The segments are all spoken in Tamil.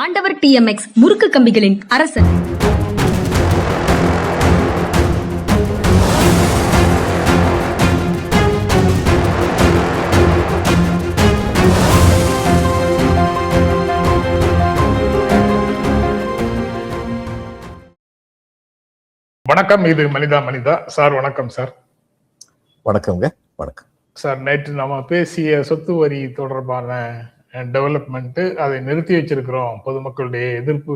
ஆண்டவர் TMX முறுக்கு கம்பிகளின் அரசன். வணக்கம். இது மனிதா சார். வணக்கம் சார். வணக்கம்ங்க. வணக்கம் சார். நேற்று நம்ம பேசிய சொத்து வரி தொடர்பான டெவலப்மெண்ட், அதை நிறுத்தி வச்சிருக்கிறோம், பொதுமக்களுடைய எதிர்ப்பு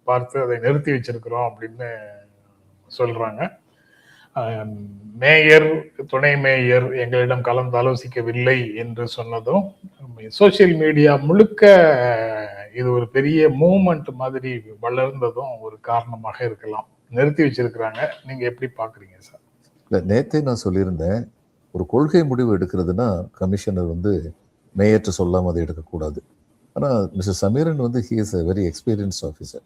பார்த்து அதை நிறுத்தி வச்சிருக்கிறோம் அப்படின்னு சொல்றாங்க. மேயர், துணை மேயர் எங்களிடம் கலந்து ஆலோசிக்கவில்லை என்று சொன்னதும் சோசியல் மீடியா முழுக்க இது ஒரு பெரிய மூவ்மெண்ட் மாதிரி வளர்ந்ததும் ஒரு காரணமாக இருக்கலாம். நிறுத்தி வச்சிருக்கிறாங்க. நீங்க எப்படி பாக்குறீங்க சார்? நேற்றே நான் சொல்லியிருந்தேன், ஒரு கொள்கை முடிவு எடுக்கிறதுனா கமிஷனர் மேயற்ற சொல்லாமல் அதை எடுக்கக்கூடாது. ஆனால் mister Sameeran he is a very experience officer.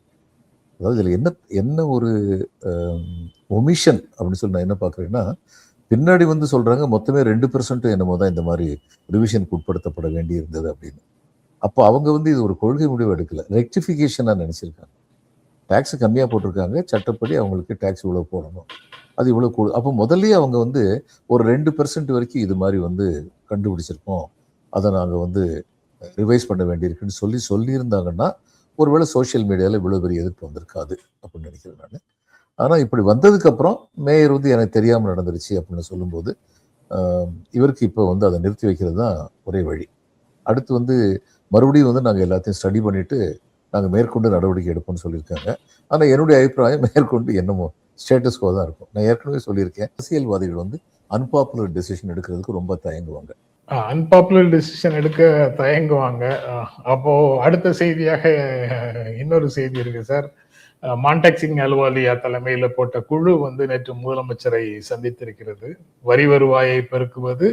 அதாவது இதில் என்ன ஒரு ஒமிஷன் அப்படின்னு சொல்லி நான் என்ன பார்க்குறேன்னா, பின்னாடி சொல்கிறாங்க மொத்தமே 2% என்னமோ தான் இந்த மாதிரி ரிவிஷனுக்கு உட்படுத்தப்பட வேண்டி இருந்தது அப்படின்னு. அப்போ அவங்க இது ஒரு கொள்கை முடிவு எடுக்கல, ரெக்டிஃபிகேஷனாக நினச்சிருக்காங்க. டேக்ஸ் கம்மியாக போட்டிருக்காங்க, சட்டப்படி அவங்களுக்கு டேக்ஸ் இவ்வளோ போடணும், அது இவ்வளோ கூடு. அப்போ முதல்ல அவங்க ஒரு 2% வரைக்கும் இது மாதிரி கண்டுபிடிச்சிருக்கோம், அதை நாங்கள் ரிவைஸ் பண்ண வேண்டியிருக்குன்னு சொல்லியிருந்தாங்கன்னா ஒருவேளை சோஷியல் மீடியாவில் இவ்வளோ பெரிய எதிர்ப்பு வந்திருக்காது அப்படின்னு நினைக்கிறேன் நான். ஆனால் இப்படி வந்ததுக்கப்புறம் மேயர் எனக்கு தெரியாமல் நடந்துருச்சு அப்படின்னு சொல்லும்போது இவருக்கு இப்போ அதை நிறுத்தி வைக்கிறது தான் ஒரே வழி. அடுத்து மறுபடியும் நாங்கள் எல்லாத்தையும் ஸ்டடி பண்ணிவிட்டு நாங்கள் மேற்கொண்டு நடவடிக்கை எடுப்போம்னு சொல்லியிருக்காங்க. ஆனால் என்னுடைய அபிப்பிராயம் மேற்கொண்டு என்னமோ ஸ்டேட்டஸ் கோ தான் இருக்கும். நான் ஏற்கனவே சொல்லியிருக்கேன், அரசியல்வாதிகள் அன்பாப்புலர் டெசிஷன் எடுக்கிறதுக்கு ரொம்ப தயங்குவாங்க. அன்பாப்புலர் டெசிஷன் எடுக்க தயங்குவாங்க. அப்போ அடுத்த செய்தியாக இன்னொரு செய்தி இருக்கு சார். மான்டேக் சிங் அலுவாலியா தலைமையில போட்ட குழு நேற்று முதலமைச்சரை சந்தித்திருக்கிறது. வரி வருவாயை பெருக்குவது,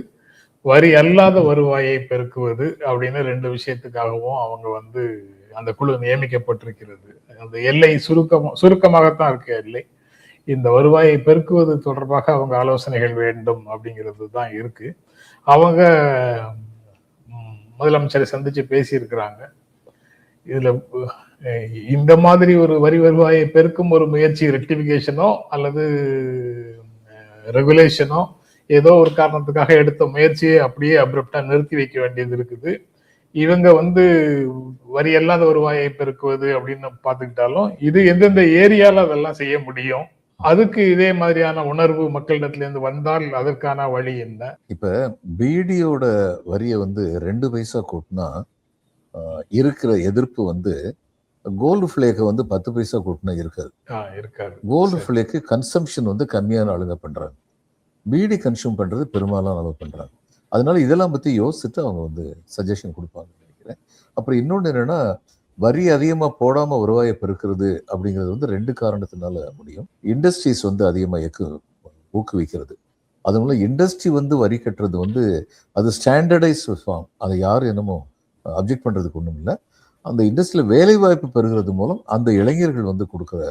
வரி அல்லாத வருவாயை பெருக்குவது அப்படின்னு 2 விஷயத்துக்காகவும் அவங்க அந்த குழு நியமிக்கப்பட்டிருக்கிறது. அந்த எல்லை சுருக்கமாகத்தான் இருக்கு எல்லை. இந்த வருவாயை பெருக்குவது தொடர்பாக அவங்க ஆலோசனைகள் வேண்டும் அப்படிங்கிறது தான் இருக்கு. அவங்க முதலமைச்சரை சந்திச்சு பேசியிருக்கிறாங்க. இதுல இந்த மாதிரி ஒரு வரி வருவாயை பெருக்கும் ஒரு முயற்சி, ரெக்டிபிகேஷனோ அல்லது ரெகுலேஷனோ, ஏதோ ஒரு காரணத்துக்காக எடுத்த முயற்சியை அப்படியே அப்ரப்டா நிறுத்தி வைக்க வேண்டியது இருக்குது. இவங்க வரி அல்லாத வருவாயை பெருக்குவது அப்படின்னு பார்த்துக்கிட்டாலும் இது எந்தெந்த ஏரியால அதெல்லாம் செய்ய முடியும், அதுக்கு இதே மாதிரியான உணர்வு மக்களிடத்துல இருந்து வந்தால் அதற்கான வழி என்ன? இப்ப பீடியோட வரியை 2 பைசா கூட்டினா இருக்கிற எதிர்ப்பு கோல்டு ஃபிளேக்கு 10 பைசா கூட்டினா இருக்காது. கோல்டு ஃபிளேக்கு கன்சம்ஷன் கம்மியான ஆளுங்க பண்றாங்க, பீடி கன்சியூம் பண்றது பெரும்பாலான அளவு பண்றாங்க. அதனால இதெல்லாம் பத்தி யோசிச்சுட்டு அவங்க சஜஷன் கொடுப்பாங்கன்னு நினைக்கிறேன். அப்புறம் இன்னொன்று என்னன்னா, வரி அதிகமாக போடாமல் வருவாயை பெருக்கிறது அப்படிங்கிறது 2 காரணத்தினால முடியும். இண்டஸ்ட்ரீஸ் அதிகமாக ஊக்குவிக்கிறது. அது மூலம் இண்டஸ்ட்ரி வரி கட்டுறது அது ஸ்டாண்டர்டைஸ் ஃபார்ம், அதை யாரும் என்னமோ அப்ஜெக்ட் பண்ணுறதுக்கு ஒன்றும் இல்லை. அந்த இண்டஸ்ட்ரியில் வேலை வாய்ப்பு பெறுகிறது மூலம் அந்த இளைஞர்கள் கொடுக்குற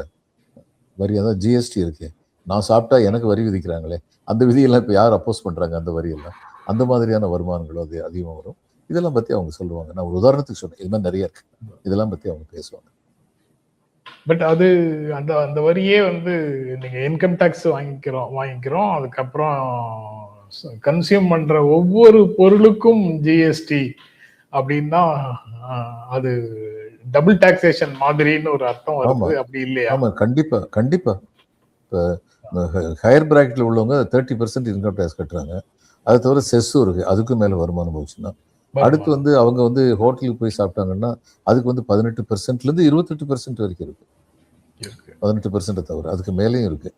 வரி, அதான் ஜிஎஸ்டி இருக்கு. நான் சாப்பிட்டா எனக்கு வரி விதிக்கிறாங்களே, அந்த விதியெல்லாம் இப்போ யார் அப்போஸ் பண்ணுறாங்க? அந்த வரியெல்லாம் அந்த மாதிரியான வருமானங்களும் அது அதிகமாக வரும். இதெல்லாம் பற்றி அவங்க சொல்லுவாங்க. நான் ஒரு உதாரணத்துக்கு சொன்னேன், இது மாதிரி நிறைய இருக்கு, இதெல்லாம் பற்றி அவங்க பேசுவாங்க. பட் அது அந்த வரியே நீங்க இன்கம் டேக்ஸ் வாங்கிக்கிறோம், அதுக்கப்புறம் கன்சியூம் பண்ற ஒவ்வொரு பொருளுக்கும் ஜிஎஸ்டி அப்படின்னா அது டபுள் டாக்ஸேஷன் மாதிரின்னு ஒரு அர்த்தம் வருது, அப்படி இல்லையா? ஆமா, கண்டிப்பா கண்டிப்பா. இப்போ ஹையர் பிராக்கெட்ல உள்ளவங்க 30% இன்கம் டேக்ஸ் கட்டுறாங்க. அது தவிர செஸ்ஸும் இருக்கு, அதுக்கும் மேல வருமானம் போச்சுன்னா. அடுத்து அவங்க ஹோட்டலுக்கு போய் சாப்பிட்டாங்கன்னா அதுக்கு 18%லேருந்து 28% வரைக்கும் இருக்கு. 18% தவிர அதுக்கு மேலேயும் இருக்கு.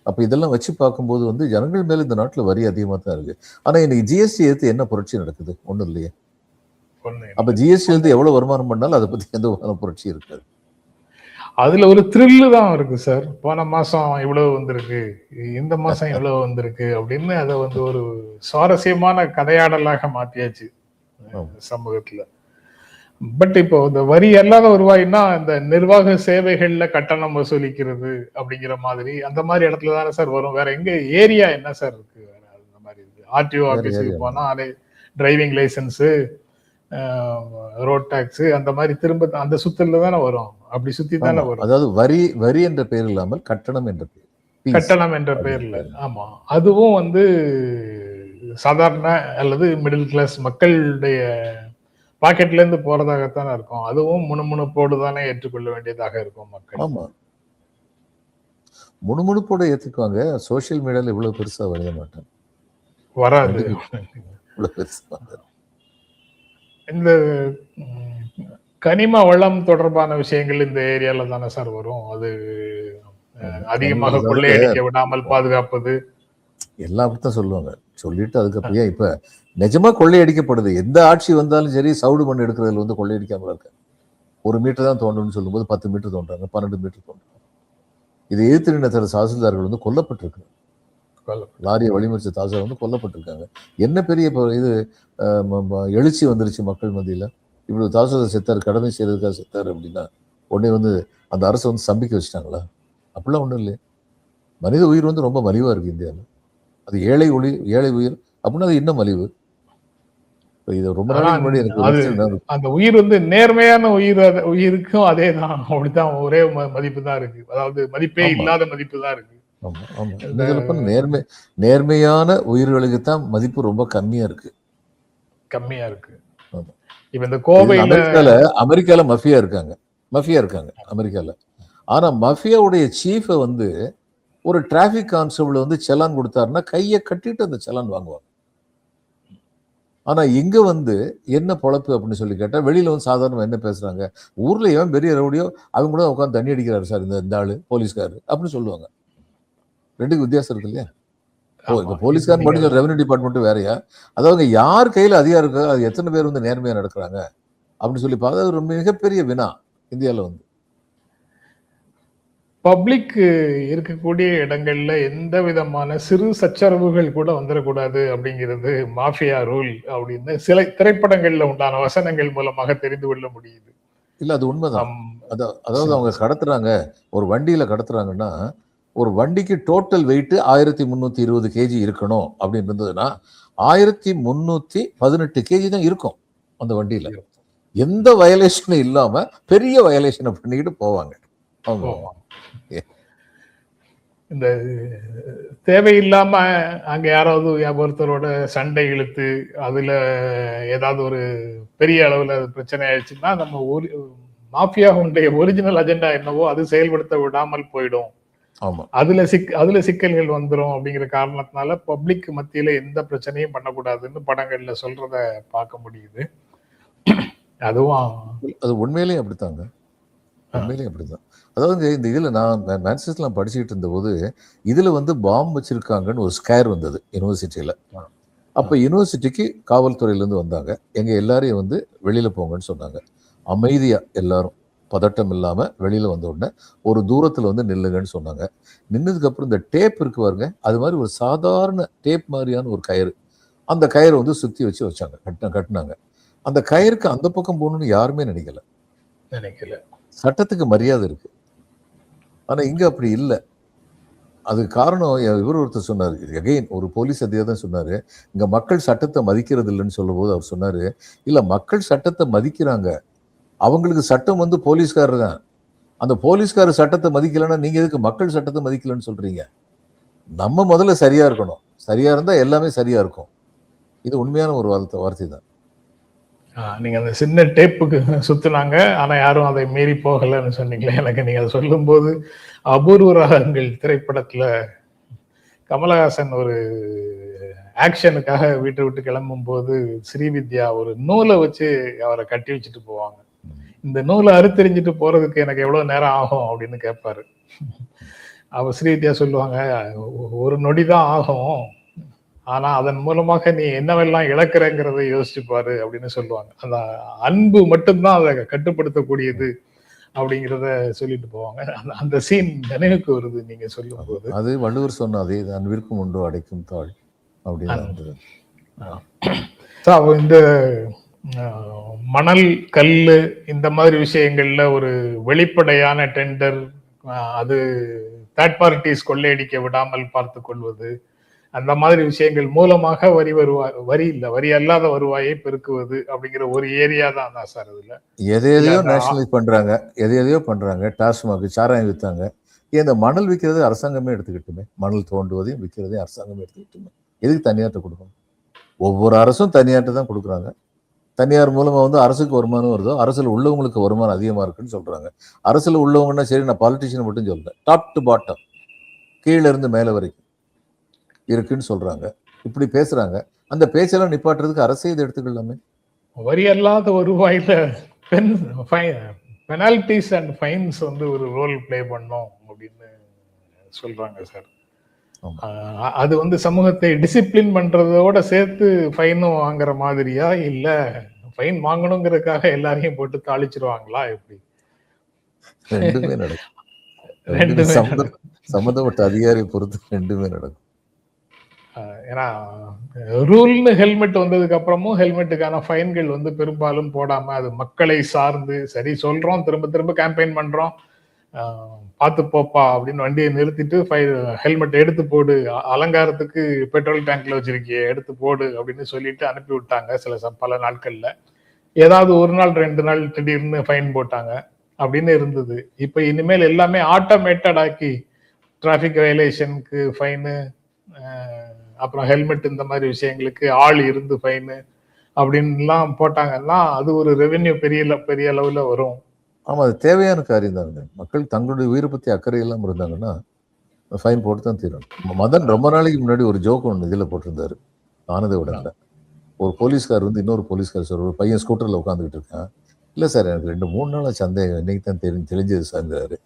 அப்போ இதெல்லாம் வச்சு பார்க்கும்போது ஜனங்கள் மேல இந்த நாட்டில் வரி அதிகமாக தான் இருக்கு. ஆனா இன்னைக்கு ஜிஎஸ்டி எடுத்து என்ன புரட்சி நடக்குது? ஒன்றும் இல்லையே. அப்ப ஜிஎஸ்டி எடுத்து எவ்வளவு வருமானம் பண்ணாலும் அதை பத்தி எந்த புரட்சி இருக்காது. அதுல ஒரு த்ரில்லு தான் இருக்கு சார். போன மாசம் இவ்வளவு வந்திருக்கு, இந்த மாசம் இவ்வளவு வந்திருக்கு அப்படின்னு அதை ஒரு சுவாரஸ்யமான கதையாடலாக மாத்தியாச்சு சமூகத்துல. பட் இப்போ இந்த வரி அல்லாத வருவாய்னா இந்த நிர்வாக சேவைகள்ல கட்டணம் வசூலிக்கிறது அப்படிங்கிற மாதிரி அந்த மாதிரி இடத்துல தானே சார் வரும். வேற எங்க ஏரியா என்ன சார் இருக்கு? வேற அந்த மாதிரி இருக்கு. ஆர்டிஓ ஆபீஸுக்கு போனா டிரைவிங் லைசன்ஸ், ரோட் டாக்ஸ் அந்த மாதிரி திரும்ப அந்த சுத்தல்ல தானே வரும், அப்படி சுத்தி தானே ஆமா, வரும். அதாவது வரி வரி என்ற பெயர் இல்லாமல் கட்டணம் என்ற பெயர், fees கட்டணம் என்ற அப்படின்ற பெயர்ல. பெயர். ஆமா, அதுவும் வந்து சாதாரண அல்லது மிடில் கிளாஸ் மக்களுடைய பாக்கெட்ல இருந்து போறதாகத்தானே இருக்கும். அதுவும் முணுமுணுப்போடு தானே ஏற்றுக்கொள்ள வேண்டியதாக இருக்கும் மக்கள். ஆமா, முணுமுணுப்போட ஏத்துக்குவாங்க. சோசியல் மீடியால இவ்வளவு பெருசா எழுத மாட்டாங்க. வராது. இவ்வளவு பெருசா வராது. இந்த ம், கனிம வளம் தொடர்பான விஷயங்கள் இந்த ஏரியால தானே சார் வரும். அது ஆமா. அதிகமாக அதாவது கொள்ளையடிக்க விடாமல் பாதுகாப்பது. எல்லாம் அப்படித்தான் சொல்லுவாங்க. சொல்லிட்டு அதுக்கப்புறம் ஏன் இப்ப நிஜமா கொள்ளையடிக்கப்படுது. எந்த ஆட்சி வந்தாலும் சரி, சவுடு மண் எடுக்கிறதுல வந்து கொள்ளையடிக்காம இருக்க. 1 மீட்டர் தான் தோண்டணும்னு சொல்லும்போது 10 மீட்டர் தோன்றாங்க, 12 மீட்டர் தோன்றாங்க. இதை எதிர்த்து நின்ற சில தாசில்தார்கள் வந்து கொல்லப்பட்டிருக்காங்க. லாரியை வழிமறிச்ச தாசில்தார் வந்து கொல்லப்பட்டிருக்காங்க. என்ன பெரிய இது எழுச்சி வந்துருச்சு மக்கள் மத்தியில. இவ்வளவு தாசில்தார் செத்தார், கடமை செய்யறதுக்காக செத்தார் அப்படின்னா உடனே வந்து அந்த அரசு வந்து ஸ்தம்பிக்க வச்சுட்டாங்களா? அப்படிலாம் ஒண்ணும் இல்லையே. மனித உயிர் வந்து ரொம்ப மலிவா இருக்கு இந்தியாவில். அது ஏழை உயிர் அப்படின்னா அது இன்னும் மலிவு. இது ரொம்ப நாளைக்கு முன்னாடி எனக்கு அந்த உயிர் வந்து நேர்மையான உயிருக்கும் அதே தான், அப்படித்தான், ஒரே மதிப்பு தான் இருக்கு. அதாவது மதிப்பே இல்லாத மதிப்பு தான் இருக்கு. ஆமா ஆமா, என்ன சொல்லப்போனா நேர்மையான உயிர்களுக்கு தான் மதிப்பு ரொம்ப கம்மியா இருக்கு. இப்ப இந்த கோவையில அமெரிக்கால மஃபியா இருக்காங்க அமெரிக்கால. ஆனா மஃபியாவுடைய சீஃபை வந்து ஒரு டிராபிக் கான்ஸ்டபிள் வந்து செலான் கொடுத்தாருன்னா கையை கட்டிட்டு அந்த செலான் வாங்குவாங்க. ஆனா இங்க வந்து என்ன பொழப்பு அப்படின்னு சொல்லி கேட்டா, வெளியில வந்து சாதாரணமா என்ன பேசுறாங்க, ஊர்ல ஏன் பெரிய ரவுடியோ அவங்க கூட உட்காந்து தண்ணி அடிக்கிறாரு சார் இந்த ஆளு போலீஸ்காரு அப்படின்னு சொல்லுவாங்க. ரெண்டுக்கு வித்தியாசம் இருக்கு இல்லையா? இப்ப போலீஸ்காரன் மட்டும் ரெவன்யூ டிபார்ட்மெண்ட் வேறையா? அதாவது யார் கையில அதிகாரம் இருக்கோ அது எத்தனை பேர் வந்து நேர்மையா நடக்கிறாங்க அப்படின்னு சொல்லி பார்த்தா ஒரு மிகப்பெரிய வினா இந்தியாவில் வந்து. பப்ளிக் இருக்கக்கூடிய இடங்கள்ல எந்த விதமான சிறு சச்சரவுகள் கூட வந்துடக்கூடாது அப்படிங்கிறது மாஃபியா ரூல் அப்படின்னு சில திரைப்படங்கள்ல உண்டான வசனங்கள் மூலமாக தெரிந்து கொள்ள முடியுது. இல்ல அது உண்மைதான். அதாவது அவங்க கடத்துறாங்க, ஒரு வண்டியில கடத்துறாங்கன்னா ஒரு வண்டிக்கு டோட்டல் வெயிட் 1320 கேஜி இருக்கணும் அப்படின்னு இருந்ததுன்னா 1318 கேஜி தான் இருக்கும் அந்த வண்டியில. எந்த வயலேஷனும் இல்லாம பெரிய வயலேஷனை பண்ணிக்கிட்டு போவாங்க அவங்க. இந்த தேவையில்லாம அங்க யாராவது ஒருத்தரோட சண்டை இழுத்து அதுல ஏதாவது ஒரு பெரிய அளவுல பிரச்சனை ஆயிடுச்சுன்னா நம்ம மாஃபியாவுடைய ஒரிஜினல் அஜெண்டா என்னவோ அது செயல்படுத்த விடாமல் போயிடும். அதுல சிக்கல்கள் வந்துடும் அப்படிங்கிற காரணத்தினால பப்ளிக் மத்தியில எந்த பிரச்சனையும் பண்ணக்கூடாதுன்னு படங்கள்ல சொல்றத பார்க்க முடியுது. அதுவும் அது உண்மையிலேயே அப்படித்தாங்க, உண்மையிலேயே அப்படிதான். அதாவது இந்த இதுல நான் மேன்செஸ்டர்ல படிச்சுக்கிட்டு இருந்த போது இதுல வந்து பாம்பு வச்சிருக்காங்கன்னு ஒரு ஸ்கேர் வந்தது யூனிவர்சிட்டியில. அப்ப யூனிவர்சிட்டிக்கு காவல்துறையிலேருந்து வந்தாங்க, எங்க எல்லாரையும் வந்து வெளியில போங்கன்னு சொன்னாங்க. அமைதியா எல்லாரும் பதட்டம் இல்லாம வெளியில வந்த உடனே ஒரு தூரத்துல வந்து நில்லுங்கன்னு சொன்னாங்க. நின்னதுக்கு அப்புறம் இந்த டேப் இருக்கு பாருங்க, அது மாதிரி ஒரு சாதாரண டேப் மாதிரியான ஒரு கயிறு, அந்த கயிறை வந்து சுத்தி வச்சாங்க, கட்டினாங்க. அந்த கயிறுக்கு அந்த பக்கம் போகணும்னு யாருமே நினைக்கல. சட்டத்துக்கு மரியாதை இருக்கு. ஆனா இங்க அப்படி இல்லை. அதுக்கு காரணம் இவர் ஒருத்தர் சொன்னாரு, எகைன் ஒரு போலீஸ் அதிகாரி தான் சொன்னாரு, இங்க மக்கள் சட்டத்தை மதிக்கிறது இல்லைன்னு சொல்லும் போது அவர் சொன்னாரு, இல்ல மக்கள் சட்டத்தை மதிக்கிறாங்க, அவங்களுக்கு சட்டம் வந்து போலீஸ்காரர் தான். அந்த போலீஸ்காரர் சட்டத்தை மதிக்கலன்னா நீங்க எதுக்கு மக்கள் சட்டத்தை மதிக்கலன்னு சொல்றீங்க? நம்ம முதல்ல சரியா இருக்கணும், சரியா இருந்தா எல்லாமே சரியா இருக்கும். இது உண்மையான ஒரு வார்த்தை தான். நீங்க அந்த சின்ன டேப்புக்கு சுத்துனாங்க, ஆனா யாரும் அதை மீறி போகலன்னு சொன்னீங்களே, எனக்கு நீங்க அதை சொல்லும் போது அபூர்வ ராகங்கள் திரைப்படத்துல கமலஹாசன் ஒரு ஆக்ஷனுக்காக வீட்டை விட்டு கிளம்பும் போது ஸ்ரீவித்யா ஒரு நூலை வச்சு அவரை கட்டி வச்சுட்டு போவாங்க. இந்த நூலை அறுத்தெறிஞ்சிட்டு போறதுக்கு எனக்கு எவ்வளவு நேரம் ஆகும் அப்படின்னு கேட்பாரு. அவ ஸ்ரீவித்யா சொல்லுவாங்க, ஒரு நொடிதான் ஆகும், ஆனா அதன் மூலமாக நீ என்னவெல்லாம் இழக்கிறங்கிறத யோசிச்சு பாரு அப்படின்னு சொல்லுவாங்க. அந்த அன்பு மட்டும்தான் அதை கட்டுப்படுத்தக்கூடியது அப்படிங்கிறத சொல்லிட்டு போவாங்க. அந்த சீன் நினைவுக்கு வருது நீங்க சொல்லும் போது. அது வள்ளுவர் சொன்ன அதே அன்பிற்கும் உண்டோ அடைக்கும் தாழ் அப்படின்னு. இந்த மணல் கல்லு இந்த மாதிரி விஷயங்கள்ல ஒரு வெளிப்படையான டெண்டர், அது தேர்ட் பார்ட்டிஸ் கொள்ளையடிக்க விடாமல் பார்த்து கொள்வது, அந்த மாதிரி விஷயங்கள் மூலமாக வரி அல்லாத வருவாயை பெருக்குவது அப்படிங்கிற ஒரு ஏரியா தான் சார் இதுல. எதையோ நேஷனலைஸ் பண்றாங்க, எதையோ பண்றாங்க. டாஸ்மாக் சாராயம் வித்தாங்க. இந்த மணல் விற்கிறது அரசாங்கமே எடுத்துக்கிட்டுமே, மணல் தோண்டுவதையும் விற்கிறதையும் அரசாங்கமே எடுத்துக்கிட்டுமே, எதுக்கு தனியார்ட்ட கொடுக்கணும்? ஒவ்வொரு அரசும் தனியார்ட்ட தான் கொடுக்குறாங்க. தனியார் மூலமா வந்து அரசுக்கு வருமானம் வருதோ, அரசுல உள்ளவங்களுக்கு வருமானம் அதிகமா இருக்குன்னு சொல்றாங்க. அரசுல உள்ளவங்கன்னா சரி, நான் பாலிட்டிஷியன் மட்டும் சொல்றேன், டாப் டு பாட்டம், கீழ இருந்து மேல வரைக்கும் இருக்குன்னு சொல்றாங்க. இப்படி பேசுறாங்க. அந்த பேச்செல்லாம் நிப்பாட்டுறதுக்கு அரசே இதை எடுத்துக்கலாமே. வரி அல்லாத வருவாயில பெனால்டிஸ் அண்ட் ஃபைன்ஸ் வந்து ஒரு ரோல் பிளே பண்ணும் அப்படின்னு சொல்றாங்க சார். அது வந்து சமூகத்தை டிசிப்ளின் பண்றதோட சேர்த்து ஃபைனும் வாங்குற மாதிரியா, இல்ல ஃபைன் வாங்கணுங்கிறதுக்காக எல்லாரையும் போட்டு தாளிச்சிருவாங்களா, எப்படி? ரெண்டுமே நடக்கும். சம்பந்தப்பட்ட அதிகாரியை பொறுத்து ரெண்டுமே நடக்கும். ஏன்னா ரூல்னு ஹெல்மெட் வந்ததுக்கு அப்புறமும் ஹெல்மெட்டுக்கான ஃபைன்கள் வந்து பெரும்பாலும் போடாம, அது மக்களை சார்ந்து, சரி சொல்றோம், திரும்ப திரும்ப கேம்பெயின் பண்றோம், பார்த்து போப்பா அப்படின்னு வண்டியை நிறுத்திட்டு ஹெல்மெட் எடுத்து போடு, அலங்காரத்துக்கு பெட்ரோல் டேங்க்ல வச்சிருக்கிய எடுத்து போடு அப்படின்னு சொல்லிட்டு அனுப்பி விட்டாங்க பல நாட்கள்ல. ஏதாவது ஒரு நாள் 2 நாள் திடீர்னு ஃபைன் போட்டாங்க அப்படின்னு இருந்தது. இப்ப இனிமேல் எல்லாமே ஆட்டோமேட்டட் ஆக்கி டிராபிக் வயலேஷனுக்கு ஃபைனு, அப்புறம் ஹெல்மெட் இந்த மாதிரி விஷயங்களுக்கு ஆள் இருந்து ஃபைனு அப்படின்லாம் போட்டாங்கன்னா அது ஒரு ரெவென்யூ பெரிய அளவுல வரும். ஆமா, அது தேவையான காரியம் தாங்க. மக்கள் தங்களுடைய உயிரை பத்தி அக்கறை எல்லாம் இருந்தாங்கன்னா ஃபைன் போட்டு தான் தீரணும். மதன் ரொம்ப நாளைக்கு முன்னாடி ஒரு ஜோக் ஒன்று இதில் போட்டிருந்தாரு, ஆனதை விடல. ஒரு போலீஸ்கார் வந்து இன்னொரு போலீஸ்கார் சார், ஒரு பையன் ஸ்கூட்டர்ல உட்காந்துக்கிட்டு இருக்கான். இல்லை சார், எனக்கு 2-3 நாள் சந்தேகம், இன்னைக்கு தான் தெரிஞ்சது சார்ங்கிறாரு.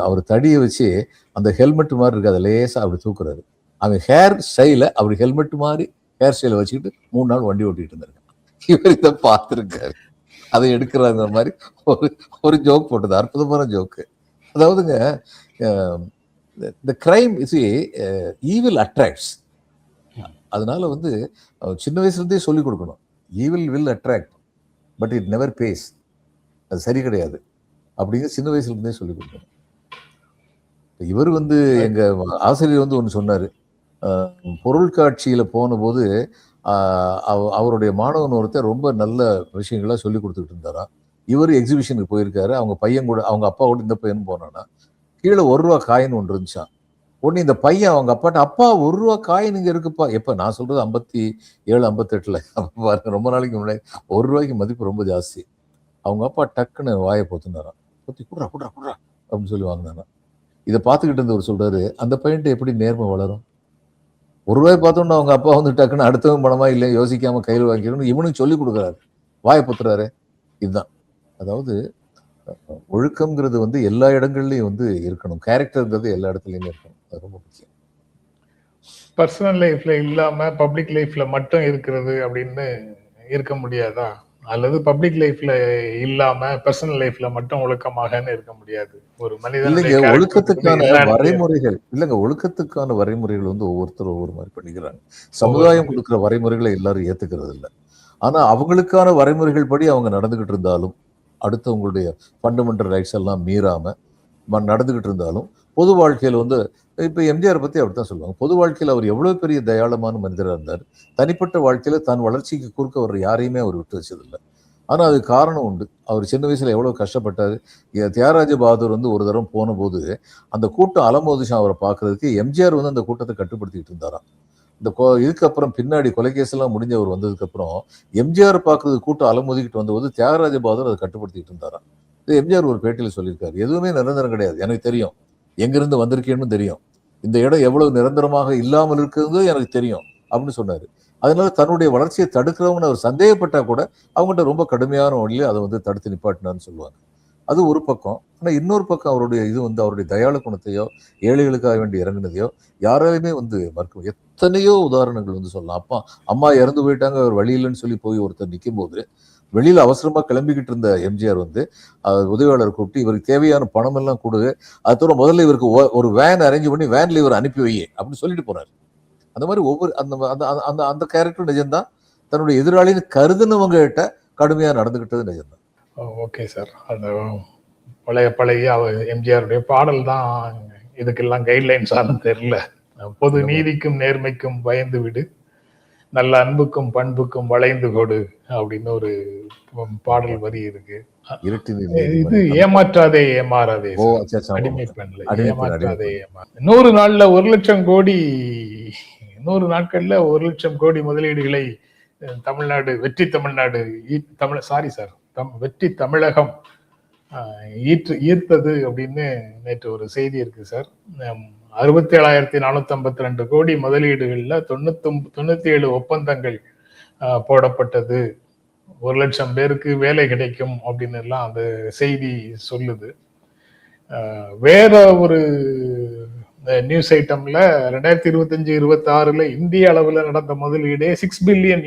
அவர் தடியை வச்சு அந்த ஹெல்மெட் மாதிரி இருக்கு, அதை லேசா அப்படி தூக்குறாரு. அவன் ஹேர் ஸ்டைல அப்படி ஹெல்மெட் மாதிரி ஹேர் ஸ்டைலை வச்சுக்கிட்டு 3 நாள் வண்டி ஓட்டிட்டு இருந்தாரு. இவர் இதை பார்த்துருக்காரு, அதை எடுக்கிறாங்க மாதிரி ஒரு ஜோக் போட்டது, அற்புதமான ஜோக்கு. அதாவதுங்க, the crime is evil attracts. அதனால வந்து சின்ன வயசுல இருந்தே சொல்லிக் கொடுக்கணும், evil will attract but it never pays, அது சரி கிடையாது அப்படிங்கிற சின்ன வயசுல இருந்தே சொல்லிக் கொடுக்கணும். இவர் வந்து எங்க ஆசிரியர் வந்து ஒன்று சொன்னாரு, பொருட்காட்சியில போன போது அவருடைய மாணவன் ஒருத்தர் ரொம்ப நல்ல விஷயங்களா சொல்லி கொடுத்துட்டு இருந்தாராம். இவர் எக்ஸிபிஷனுக்கு போயிருக்காரு, அவங்க பையன் கூட, அவங்க அப்பா கூட இந்த பையன் போனானா, கீழே 1 ரூபா காயின் ஒன்று இருந்துச்சான். உடனே இந்த பையன் அவங்க அப்பாட்ட, அப்பா 1 ரூபா காயின் இங்க இருக்குப்பா. எப்ப நான் சொல்றது 57 58ல ரொம்ப நாளைக்கு முன்னாடி. 1 ரூபாய்க்கு மதிப்பு ரொம்ப ஜாஸ்தி. அவங்க அப்பா டக்குன்னு வாயை பொத்துனாராம், பொத்தி குடுறா குடுறா குடுறா அப்படின்னு சொல்லி வாங்கினாராம். இதை பார்த்துக்கிட்டு இருந்தவர் சொல்றாரு, அந்த பையன்ட்டு எப்படி நேர்மை வளரும்? 1 ரூபாய் பார்த்தோன்னா அவங்க அப்பா வந்து டக்குன்னு அடுத்தவன் பணமா இல்லை யோசிக்காம கையில் வாங்கிக்கணும்னு இவனுக்கு சொல்லி கொடுக்குறாரு, வாயை பொத்துறாரு. இதுதான், அதாவது ஒழுக்கம்ங்கிறது வந்து எல்லா இடங்கள்லயும் வந்து இருக்கணும், கேரக்டர்ங்கிறது எல்லா இடத்துலயுமே இருக்கணும், அது ரொம்ப முக்கியம். பர்சனல் லைஃப்ல இல்லாம பப்ளிக் லைஃப்ல மட்டும் இருக்கிறது அப்படின்னு இருக்க முடியாதா? அல்லது பப்ளிக் லைஃப்ல இல்லாம பர்சனல் லைஃப்ல மட்டும் ஒழுக்கமாக இருக்க முடியாது? ஒரு மனிதனுடைய ஒழுக்கத்துக்கான வரைமுறைகள் இல்லைங்க, ஒழுக்கத்துக்கான வரைமுறைகள் வந்து ஒவ்வொருத்தரும் ஒவ்வொரு மாதிரி பண்ணிக்கிறாங்க. சமுதாயம் கொடுக்குற வரைமுறைகளை எல்லாரும் ஏத்துக்கிறது இல்லை. ஆனா அவங்களுக்கான வரைமுறைகள் படி அவங்க நடந்துகிட்டு இருந்தாலும், அடுத்தவங்களுடைய ஃபண்டமெண்டல் ரைட்ஸ் எல்லாம் மீறாம நடந்துகிட்டு இருந்தாலும், பொது வாழ்க்கையில வந்து இப்ப எம்ஜிஆர் பத்தி அப்படித்தான் சொல்லுவாங்க. பொது வாழ்க்கையில் அவர் எவ்வளவு பெரிய தயாளமான மனிதராக இருந்தார், தனிப்பட்ட வாழ்க்கையில தன் வளர்ச்சிக்கு குறுக்க அவர் யாரையுமே அவர் விட்டு வச்சதில்லை. ஆனா அது காரணம் உண்டு. அவர் சின்ன வயசுல எவ்வளவு கஷ்டப்பட்டாரு. தியாகராஜ பகதூர் வந்து ஒரு தரம் போன போது அந்த கூட்டம் அலமோதிஷா அவரை பார்க்கறதுக்கு எம்ஜிஆர் வந்து அந்த கூட்டத்தை கட்டுப்படுத்திட்டு இருந்தாராம். இந்த இதுக்கப்புறம் பின்னாடி கொலைகேசெல்லாம் முடிஞ்சவர் வந்ததுக்கு அப்புறம் எம்ஜிஆர் பார்க்கறது கூட்டம் அலமோதிக்கிட்டு வந்தபோது தியாகராஜ பகதூர் அதை கட்டுப்படுத்திட்டு இருந்தாராம். இது எம்ஜிஆர் ஒரு பேட்டியில் சொல்லியிருக்காரு. எதுவுமே நிரந்தரம் கிடையாது, எனக்கு தெரியும், எங்கிருந்து வந்திருக்கேன்னு தெரியும், இந்த இடம் எவ்வளவு நிரந்தரமாக இல்லாமல் இருக்கிறது எனக்கு தெரியும் அப்படின்னு சொன்னாரு. அதனால தன்னுடைய வளர்ச்சியை தடுக்கிறவங்க அவர் சந்தேகப்பட்டா கூட அவங்ககிட்ட ரொம்ப கடுமையான வழியில் அதை வந்து தடுத்து நிப்பாட்டினான்னு சொல்லுவாங்க. அது ஒரு பக்கம். ஆனா இன்னொரு பக்கம் அவருடைய இது வந்து அவருடைய தயாள குணத்தையோ ஏழைகளுக்காக வேண்டி இறங்கினதையோ யாராலுமே வந்து மறுக்க. எத்தனையோ உதாரணங்கள் வந்து சொல்லலாம். அம்மா இறந்து போயிட்டாங்க, அவர் வழி இல்லைன்னு சொல்லி போய் ஒருத்தர் நிற்கும் போது வெளியில அவசரமா கிளம்பிக்கிட்டு இருந்த எம்ஜிஆர் வந்து உதவியாளர் கூப்பிட்டு இவருக்கு தேவையான பணம் எல்லாம் கொடுங்க, அது தவிர முதல்ல இவருக்கு ஒரு வேன் அரேஞ்ச் பண்ணி வேன்ல இவர் அனுப்பி வையே அப்படின்னு சொல்லிட்டு போறாரு. அந்த மாதிரி ஒவ்வொரு அந்த அந்த கேரக்டர் நிஜம்தான். தன்னுடைய எதிராளின்னு கருதுனவங்க கிட்ட கடுமையா நடந்துகிட்டது நிஜம்தான். ஓகே சார், அந்த பழைய எம்ஜிஆருடைய பாடல் தான் இதுக்கெல்லாம் கைட்லைன்ஸானு தெரியல. பொது நீதிக்கும் நேர்மைக்கும் பயந்து விடு, நல்ல அன்புக்கும் பண்புக்கும் வளைந்து கொடு அப்படின்னு ஒரு பாடல் வரி இருக்கு. இது ஏமாற்றாதே ஏமாறாதே, அடிமை பெண்ல ஏமாற்றாதே ஏமாற. 100 நாள்ல 1 லட்சம் கோடி, 100 நாட்கள்ல 1 லட்சம் கோடி முதலீடுகளை தமிழ்நாடு, வெற்றி தமிழ்நாடு வெற்றி தமிழகம் ஈர்த்தது அப்படின்னு நேற்று ஒரு செய்தி இருக்கு சார். 67,452 கோடி முதலீடுகள்ல 97 ஒப்பந்தங்கள் போடப்பட்டது, 1 லட்சம் பேருக்கு வேலை கிடைக்கும் அப்படின்னு எல்லாம் அந்த செய்தி சொல்லுது. வேற ஒரு நியூஸ் ஐட்டம்ல 2025-26 இந்திய அளவுல நடந்த முதலீடே $6 பில்லியன்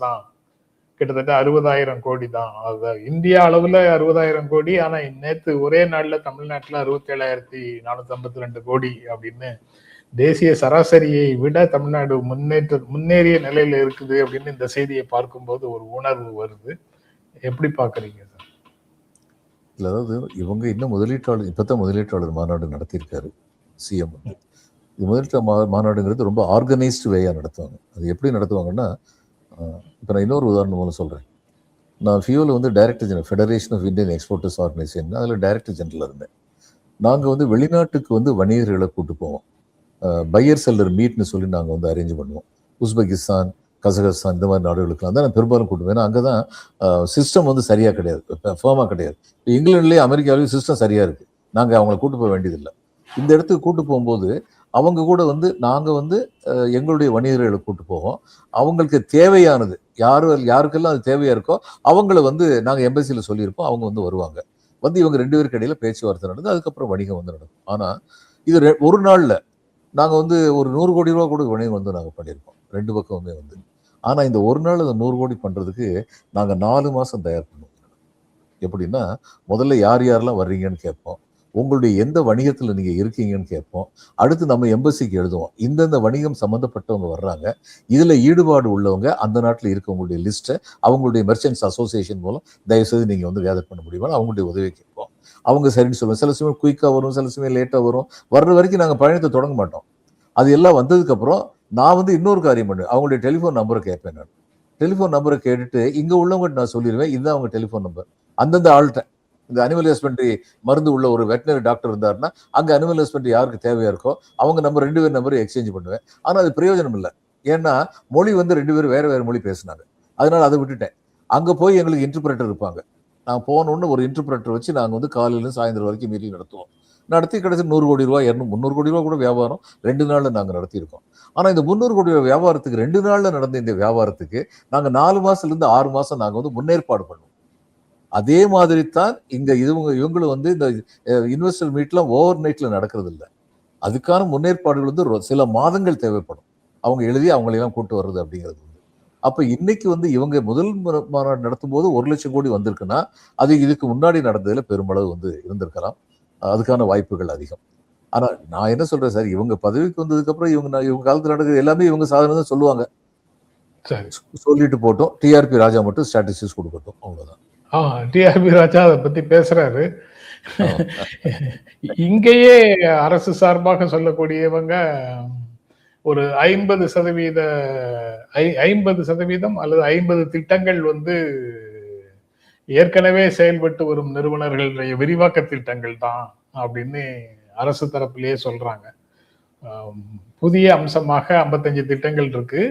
தான், கிட்டத்தட்ட 60,000 கோடி தான். அதான் இந்தியா அளவுல 60,000 கோடி. ஆனா நேத்து ஒரே நாள்ல தமிழ்நாட்டுல 67,452 கோடி அப்படின்னு தேசிய சராசரியை விட தமிழ்நாடு முன்னேறிய நிலையில இருக்குது அப்படின்னு இந்த செய்தியை பார்க்கும்போது ஒரு உணர்வு வருது. எப்படி பாக்குறீங்க சார்? இல்ல, அதாவது இவங்க இன்னும் முதலீட்டாளர், இப்பதான் முதலீட்டாளர் மாநாடு நடத்தியிருக்காரு சிஎம். இது முதலீட்டாளர் மாநாடுங்கிறது ரொம்ப ஆர்கனைஸ்டு வேயா நடத்துவாங்க. அது எப்படி நடத்துவாங்கன்னா, இப்போ நான் இன்னொரு உதாரணம் மூலம் சொல்கிறேன். நான் ஃபியூவில் வந்து director general, federation of Indian exporters organisation, அதில் டைரக்டர் ஜெனரல் இருந்தேன். நாங்கள் வந்து வெளிநாட்டுக்கு வந்து வணிகர்களை கூட்டு போவோம். பையர் செல்லர் மீட்னு சொல்லி நாங்கள் வந்து அரேஞ்ச் பண்ணுவோம். உஸ்பெகிஸ்தான், கசகஸ்தான் இந்த மாதிரி நாடுகளுக்குலாம் தான் நான் பெரும்பாலும் கூட்டுவோம். ஏன்னா அங்கே தான் சிஸ்டம் வந்து சரியாக கிடையாது, ஃபேமாக கிடையாது. இப்போ இங்கிலாந்துலேயே அமெரிக்காவிலேயும் சிஸ்டம் சரியாக இருக்குது. நாங்கள் அவங்கள கூட்டு போக வேண்டியதில்லை. இந்த இடத்துக்கு கூட்டு போகும்போது அவங்க கூட வந்து நாங்கள் வந்து எங்களுடைய வணிகர்களை கூட்டு போவோம். அவங்களுக்கு தேவையானது யாருக்கெல்லாம் அது தேவையா இருக்கோ அவங்கள வந்து நாங்கள் எம்பசியில் சொல்லியிருப்போம். அவங்க வந்து வருவாங்க. வந்து இவங்க 2 பேருக்கு இடையில பேச்சுவார்த்தை நடந்து அதுக்கப்புறம் வணிகம் வந்து நடக்கும். ஆனால் இது ஒரு நாளில் நாங்கள் வந்து ஒரு 100 கோடி ரூபா கூட வணிகம் வந்து நாங்கள் பண்ணியிருப்போம், 2 பக்கமுமே வந்து. ஆனால் இந்த ஒரு நாள் அந்த 100 கோடி பண்ணுறதுக்கு நாங்கள் 4 மாதம் தயார் பண்ணுவோம். எப்படின்னா, முதல்ல யார் யாரெல்லாம் வர்றீங்கன்னு கேட்போம், உங்களுடைய எந்த வணிகத்தில் நீங்கள் இருக்கீங்கன்னு கேட்போம். அடுத்து நம்ம எம்பசிக்கு எழுதுவோம், இந்தந்த வணிகம் சம்மந்தப்பட்டவங்க வர்றாங்க, இதில் ஈடுபாடு உள்ளவங்க அந்த நாட்டில் இருக்கவங்களுடைய லிஸ்ட்டை அவங்களுடைய மெர்ச்சன்ட்ஸ் அசோசியேஷன் மூலம் தயவுசெய்து நீங்கள் வந்து கேதர் பண்ண முடியுமா, அவங்களுடைய உதவி கேட்போம். அவங்க சரின்னு சொல்லுவோம். சில சமயம் குயிக்காக வரும், சில சமயம் லேட்டாக வரும். வர்ற வரைக்கும் நாங்கள் பயணத்தை தொடங்க மாட்டோம். அது எல்லாம் வந்ததுக்கப்புறம் நான் வந்து இன்னொரு காரியம் பண்ணுவேன், அவங்களுடைய டெலிஃபோன் நம்பரை கேட்பேன். நான் டெலிஃபோன் நம்பரை கேட்டுட்டு இங்கே உள்ளவங்ககிட்ட நான் சொல்லிடுவேன், இதுதான் அவங்க டெலிஃபோன் நம்பர். அந்தந்த ஆள்கிட்ட இந்த அனிமல் ஹஸ்பண்ட்ரி மருந்து உள்ள ஒரு வெட்டினரி டாக்டர் இருந்தாருன்னா அங்கே அனிமல் ஹஸ்பண்ட்ரி யாருக்கு தேவையா இருக்கோ அவங்க நம்பர் 2 பேர் நம்பரை எக்ஸ்சேஞ்ச் பண்ணுவேன். ஆனால் அது பிரயோஜனம் இல்லை. ஏன்னா மொழி வந்து 2 பேரும் வேற வேற மொழி பேசினாங்க. அதனால அதை விட்டுட்டேன். அங்கே போய் எங்களுக்கு இன்டர்பிரேட்டர் இருப்பாங்க. நான் போனோன்னு ஒரு இன்டர்பிரேட்டர் வச்சு நாங்கள் வந்து காலையிலேருந்து சாயந்தரம் வரைக்கும் மீட்டிங் நடத்துவோம். நடத்தி கடைசி 100 கோடி ரூபா 300 கோடி ரூபா கூட வியாபாரம் 2 நாளில் நாங்கள் நடத்தியிருக்கோம். ஆனால் இந்த 300 கோடி ரூபா வியாபாரத்துக்கு 2 நாளில் நடந்த இந்த வியாபாரத்துக்கு நாங்கள் 4 மாசத்துலேருந்து 6 மாசம் நாங்கள் வந்து முன்னேற்பாடு பண்ணுவோம். அதே மாதிரி தான் இங்க இவங்களும் வந்து இந்த இன்வெஸ்டர் மீட்லாம் ஓவர் நைட்ல நடக்கிறது இல்லை. அதுக்கான முன்னேற்பாடுகள் வந்து சில மாதங்கள் தேவைப்படும். அவங்க எழுதி அவங்களெல்லாம் கூட்டு வர்றது அப்படிங்கிறது வந்து. அப்ப இன்னைக்கு வந்து இவங்க முதல் மாநாடு நடத்தும் போது 1 லட்சம் கோடி வந்திருக்குன்னா அது இதுக்கு முன்னாடி நடந்ததுல பெருமளவு வந்து இருந்திருக்கலாம். அதுக்கான வாய்ப்புகள் அதிகம். ஆனா நான் என்ன சொல்றேன் சார், இவங்க பதவிக்கு வந்ததுக்கு அப்புறம் இவங்க காலத்தில் நடக்குது எல்லாமே இவங்க சாதனை தான் சொல்லுவாங்க. சொல்லிட்டு போட்டோம். டிஆர்பி ராஜா மட்டும் ஸ்டாட்டிஸ்டிக்ஸ் கொடுக்கட்டும், அவ்வளவுதான். டிஆர்பி ராஜா அதை பத்தி பேசுறாரு. இங்கேயே அரசு சார்பாக சொல்லக்கூடியவங்க ஒரு 50% அல்லது 50 திட்டங்கள் வந்து ஏற்கனவே செயல்பட்டு வரும் நிறுவனர்களுடைய விரிவாக்க திட்டங்கள் தான் அப்படின்னு அரசு தரப்பிலேயே சொல்றாங்க. புதிய அம்சமாக 55 திட்டங்கள் இருக்கு,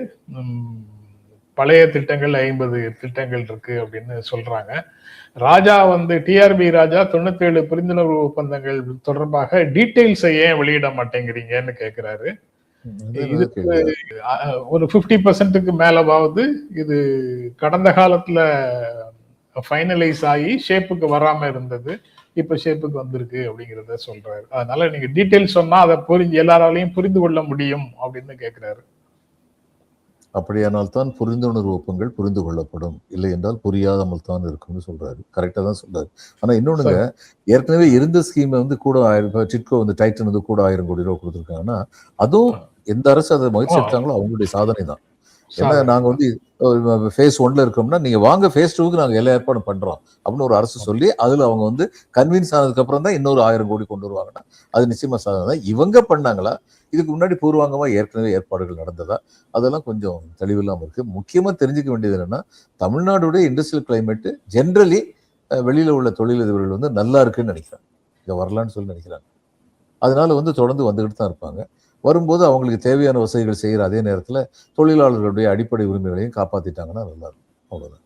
பழைய திட்டங்கள் 50 திட்டங்கள் இருக்கு அப்படின்னு சொல்றாங்க. ராஜா வந்து டிஆர்பி ராஜா 97 புரிந்துணர்வு ஒப்பந்தங்கள் தொடர்பாக டீட்டெயில்ஸை ஏன் வெளியிட மாட்டேங்கிறீங்கன்னு கேட்கிறாரு. இதுக்கு ஒரு 50%க்கு மேலவாவது இது கடந்த காலத்துல ஃபைனலைஸ் ஆகி ஷேப்புக்கு வராம இருந்தது, இப்ப ஷேப்புக்கு வந்திருக்கு அப்படிங்கிறத சொல்றாரு. அதனால நீங்க டீட்டெயில்ஸ் சொன்னா அதை எல்லாராலையும் புரிந்து கொள்ள முடியும் அப்படின்னு கேட்கிறாரு. அப்படியானால் தான் புரிந்துணர்வு ஒப்பந்தங்கள் புரிந்து கொள்ளப்படும், இல்லை என்றால் புரியாதமல் தான் இருக்கும்னு சொல்றாரு. கரெக்டா தான் சொல்றாரு. ஆனா இன்னொன்னுங்க, ஏற்கனவே இருந்த ஸ்கீமை வந்து கூட 1000 டிட்கோ வந்து டைட்டன் வந்து கூட 1000 கோடி ரூபாய் கொடுத்துருக்காங்கன்னா அதுவும் எந்த அரசு அதை முயற்சி எடுத்தாங்களோ அவங்களுடைய சாதனை தான். ஏன்னா நாங்க வந்து ஃபேஸ் 1ல இருக்கோம்னா நீங்க வாங்க ஃபேஸ் 2க்கு நாங்க எல்லா ஏற்பாடும் பண்றோம் அப்படின்னு ஒரு அரசு சொல்லி அதுல அவங்க வந்து கன்வின்ஸ் ஆனதுக்கு அப்புறம் தான் இன்னொரு 1000 கோடி கொண்டு வருவாங்கன்னா அது நிச்சயமா சாதனை. இவங்க பண்ணாங்களா, இதுக்கு முன்னாடி பூர்வாங்கமா ஏற்கனவே ஏற்பாடுகள் நடந்ததா, அதெல்லாம் கொஞ்சம் தெளிவில்லாம இருக்கு. முக்கியமா தெரிஞ்சுக்க வேண்டியது என்னன்னா, தமிழ்நாடுடைய இண்டஸ்ட்ரியல் கிளைமேட் ஜென்ரலி வெளியில உள்ள தொழிலதிபர்கள் வந்து நல்லா இருக்குன்னு நினைக்கிறாங்க, இங்க வரலான்னு சொல்லி நினைக்கிறாங்க. அதனால வந்து தொடர்ந்து வந்துகிட்டு தான் இருப்பாங்க. வரும்போது அவங்களுக்கு தேவையான வசதிகள் செய்கிற அதே நேரத்தில் தொழிலாளர்களுடைய அடிப்படை உரிமைகளையும் காப்பாத்திட்டாங்கன்னா நல்லா இருக்கும். அவ்வளவுதான்.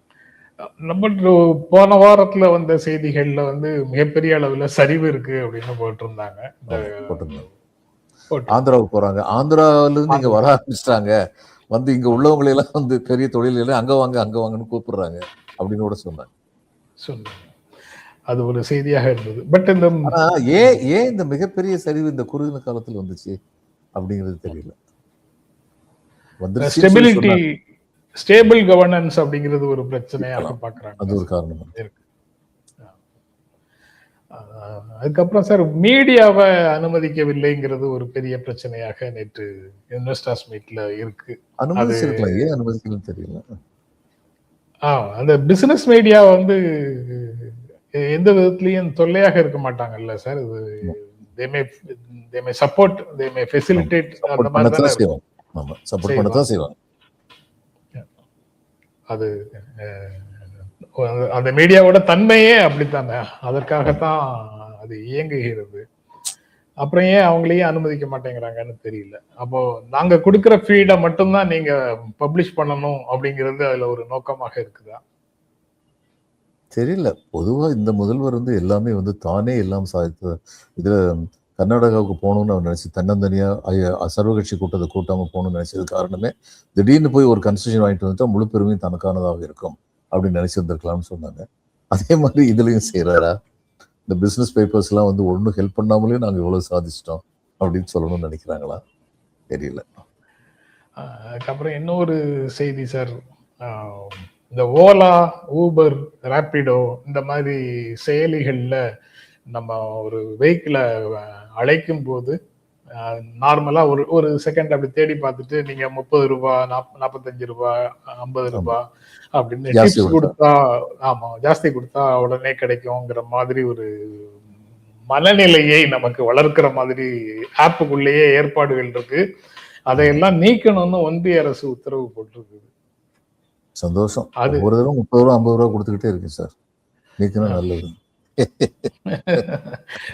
நம்ம போன வாரத்துல வந்த செய்திகள்ல வந்து மிகப்பெரிய அளவுல சரிவு இருக்கு அப்படின்னு போட்டிருந்தாங்க. போட்டிருந்தாங்க. ஆந்திராவுக்கு போறாங்க, ஆந்திராவில இருந்து இங்க வர ஆரம்பிச்சிட்டாங்க, வந்து இங்க உள்ளவங்களை எல்லாம் வந்து பெரிய தொழில்களை அங்க வாங்கன்னு கூப்பிடுறாங்க அப்படின்னு கூட சொன்னாங்க. அது ஒரு செய்தியாக இருந்தது. பட் இந்த ஏன் இந்த மிகப்பெரிய சரிவு இந்த குறுகின காலத்தில் வந்துச்சு அப்படிங்கிறது தெரியல. ஸ்டேபிள் கவர்னன்ஸ் அப்படிங்கிறது ஒரு பிரச்சனையாக பார்க்கறாங்க. அது ஒரு காரணம் இருக்கு. அதுக்கப்புறம் சார் மீடியாவை அனுமதிக்கவில்லைங்கிறது ஒரு பெரிய பிரச்சனையாக நேற்று இன்வெஸ்டர்ஸ் மீட்ல இருக்கு. அனுமதிச்சிருக்கலாம், ஏன் அனுமதிக்கலன்னு தெரியல. அந்த பிசினஸ் மீடியா வந்து எந்த விதத்திலையும் தொல்லையாக இருக்க மாட்டாங்கல்ல சார். இது they may support, they may facilitate, அந்த மாதிரி தான் செய்வாங்க. ஆமா, சப்போர்ட் பண்ண தான் செய்வாங்க. அது அந்த மீடியாவோட தன்மையே அப்படித்தானே, அதற்காகத்தான் அது இயங்குகிறது. அப்புறம் ஏன் அவங்களையும் அனுமதிக்க மாட்டேங்கிறாங்கன்னு தெரியல. அப்போ நாங்க கொடுக்கிற ஃபீடை மட்டும்தான் நீங்க பப்ளிஷ் பண்ணணும் அப்படிங்கிறது அதுல ஒரு நோக்கமாக இருக்குதா தெரியல. பொதுவா இந்த முதல்வர் வந்து எல்லாமே வந்து தானே எல்லாம் சாதித்த இதுல கர்நாடகாவுக்கு போகணும்னு அவர் நினைச்சு தன்னந்தனியா சர்வகட்சி கூட்டத்தை கூட்டாம போகணும்னு நினைச்சது காரணமே திடீர்னு போய் ஒரு கன்ஸ்டியூஷன் வாங்கிட்டு வந்துட்டா முழு பெருமையும் தனக்கானதாக இருக்கும் அப்படின்னு நினைச்சிருந்திருக்கலாம்னு சொன்னாங்க. அதே மாதிரி இதுலயும் செய்யறாரா? இந்த பிசினஸ் பேப்பர்ஸ் எல்லாம் வந்து ஒன்றும் ஹெல்ப் பண்ணாமலே நாங்க இவ்வளவு சாதிச்சிட்டோம் அப்படின்னு சொல்லணும்னு நினைக்கிறாங்களா? தெரியல. அதுக்கப்புறம் இன்னொரு செய்தி சார், இந்த ஓலா, ஊபர், ரேப்பிடோ இந்த மாதிரி செயலிகள்ல நம்ம ஒரு வெஹிக்கிளை அழைக்கும் போது நார்மலா ஒரு செகண்ட் அப்படி தேடி பார்த்துட்டு நீங்க 30 ரூபாய், 45 ரூபாய், 50 ரூபாய் அப்படின்னு டிப்ஸ் கொடுத்தா, ஆமா ஜாஸ்தி கொடுத்தா உடனே கிடைக்கும்ங்கிற மாதிரி ஒரு மனநிலையை நமக்கு வளர்க்கிற மாதிரி ஆப்புக்குள்ளேயே ஏற்பாடுகள் இருக்கு. அதையெல்லாம் நீக்கணும்னு ஒன்றிய அரசு உத்தரவு போட்டிருக்கு. சந்தோஷம். அது ஒரு தடவை 30 ரூபா 50 ரூபா கொடுத்துக்கிட்டே இருக்கு சார், நீக்கணும் நல்லது.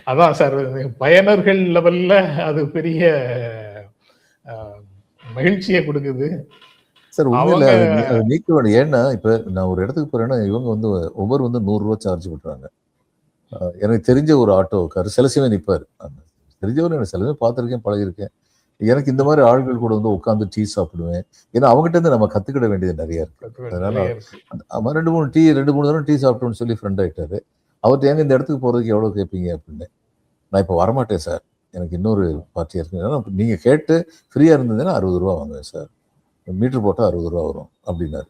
அதான் சார், பயனர்கள் லெவல்ல அது பெரிய மகிழ்ச்சியை கொடுக்குது சார். உண்மையில அது நீக்க வேணும். ஏன்னா இப்ப நான் ஒரு இடத்துக்கு போறேன்னா இவங்க வந்து ஒவ்வொரு வந்து 100 ரூபா சார்ஜ் பண்றாங்க. எனக்கு தெரிஞ்ச ஒரு ஆட்டோக்காரர் சிலசிவே நிற்பாரு, தெரிஞ்சவரு எனக்கு சிலவே பார்த்துருக்கேன், பழகிருக்கேன். எனக்கு இந்த மாதிரி ஆள்கள் கூட வந்து உட்காந்து டீ சாப்பிடுவேன். ஏன்னா அவங்ககிட்ட இருந்து நம்ம கத்துக்கிட வேண்டியது நிறைய இருக்கு. அதனால 2-3 தடவை டீ சாப்பிட்டோம்னு சொல்லி ஃப்ரெண்ட் ஆயிட்டாரு. அவர்கிட்ட ஏங்க இந்த இடத்துக்கு போறதுக்கு எவ்வளவு கேட்பீங்க அப்படின்னு. நான் இப்ப வரமாட்டேன் சார், எனக்கு இன்னொரு பார்ட்டியா இருக்கு, நீங்க கேட்டு ஃப்ரீயா இருந்ததுன்னா 60 ரூபா வாங்குவேன் சார், மீட்டர் போட்டா 60 ரூபா வரும் அப்படின்னாரு.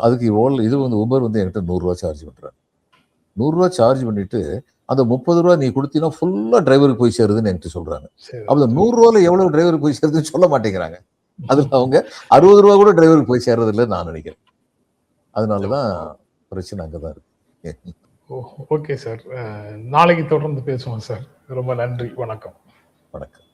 அதுக்கு இது வந்து ஊபர் வந்து என்கிட்ட 100 ரூபா சார்ஜ் பண்றாரு. 100 ரூபா சார்ஜ் பண்ணிட்டு அந்த 30 ரூபா நீ கொடுத்தீங்கன்னா ஃபுல்லா டிரைவருக்கு போய் சேருதுன்னு என்கிட்ட சொல்றாங்க. அந்த 100 ரூபால எவ்வளவு டிரைவருக்கு போய் சேருதுன்னு சொல்ல மாட்டேங்கிறாங்க. அதுல அவங்க 60 ரூபா கூட டிரைவருக்கு போய் சேர்றது இல்லைன்னு நான் நினைக்கிறேன். அதனாலதான் பிரச்சனை அங்கதான் இருக்கு. ஓகே சார், நாளைக்கு தொடர்ந்து பேசுவோம் சார். ரொம்ப நன்றி, வணக்கம். வணக்கம்.